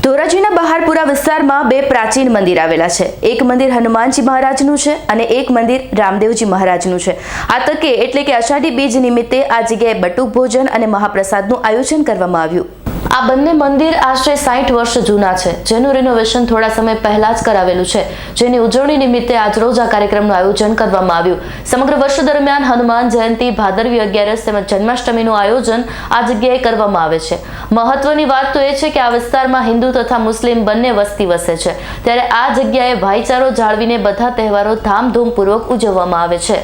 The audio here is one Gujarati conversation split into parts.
ધોરાજીના બહારપુરા વિસ્તારમાં બે પ્રાચીન મંદિર આવેલા છે। એક મંદિર હનુમાનજી મહારાજનું છે અને એક મંદિર રામદેવજી મહારાજનું છે। આ તકે એટલે કે અષાઢી બીજ નિમિત્તે આ જગ્યાએ બટુક ભોજન અને મહાપ્રસાદનું આયોજન કરવામાં આવ્યું। આ બંને મંદિર આશરે 60 વર્ષ જૂના છે, જેનું રિનોવેશન થોડા સમય પહેલા જ કરાવેલું છે, જેની ઉજવણી નિમિત્તે આજરોજ આ કાર્યક્રમનું આયોજન કરવામાં આવ્યું। સમગ્ર વર્ષ દરમિયાન હનુમાન જયંતિ, ભાદરવી 11 તેમજ જન્માષ્ટમીનું આયોજન આ જગ્યાએ કરવામાં આવે છે। મહત્વની વાત તો એ છે કે આ વિસ્તારમાં હિન્દુ તથા મુસ્લિમ બંને વસ્તી વસે છે, ત્યારે આ જગ્યાએ ભાઈચારો જાળવીને બધા તહેવારો ધામધૂમપૂર્વક ઉજવવામાં આવે છે।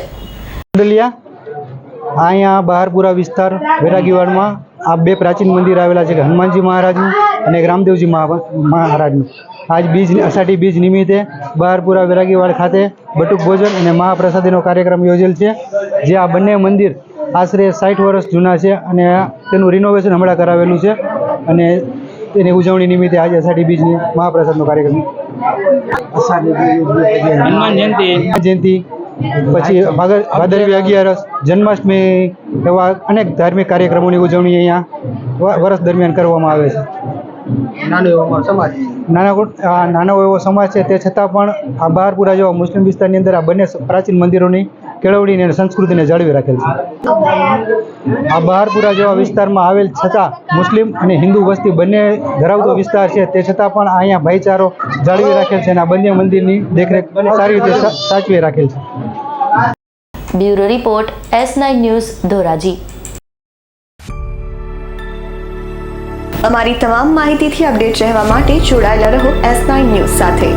અહીંયા બહારપુરા વિસ્તાર વેરાગીવાડમાં આ બે પ્રાચીન મંદિર આવેલા છે, હનુમાનજી મહારાજનું અને એક રામદેવજી મહારાજનું। આજ અષાઢી બીજ નિમિત્તે બહારપુરા વેરાગીવાડ ખાતે બટુક ભોજન અને મહાપ્રસાદીનો કાર્યક્રમ યોજેલ છે, જે આ બંને મંદિર આશરે 60 વર્ષ જૂના છે અને તેનું રિનોવેશન હમણાં કરાવેલું છે અને તેની ઉજવણી નિમિત્તે આજે અષાઢી બીજની મહાપ્રસાદનો કાર્યક્રમ હનુમાન જયંતિ પછી ભાદરવી 11, જન્માષ્ટમી એવા અનેક ધાર્મિક કાર્યક્રમોની ઉજવણી અહીંયા વર્ષ દરમિયાન કરવામાં આવે છે। નાનો એવો સમાજ છે, તે છતાં પણ આ બહારપુરા જેવા મુસ્લિમ વિસ્તારની અંદર આ બંને પ્રાચીન મંદિરોની કેળવણીને અને સંસ્કૃતિને જાળવી રાખેલ છે। આ બહારપુરા જેવા વિસ્તારમાં આવેલ છતાં મુસ્લિમ અને હિન્દુ વસ્તી બંને ધરાવતો વિસ્તાર છે, તે છતાં પણ અહીંયા ભાઈચારો જાળવી રાખેલ છે અને આ બંને મંદિરની દેખરેખ સારી રીતે સાચવી રાખેલ છે। Bureau report S9 news Dhoraji. અમારી તમામ માહિતીથી અપડેટ રહેવા માટે જોડાયેલા રહો S9 ન્યૂઝ સાથે।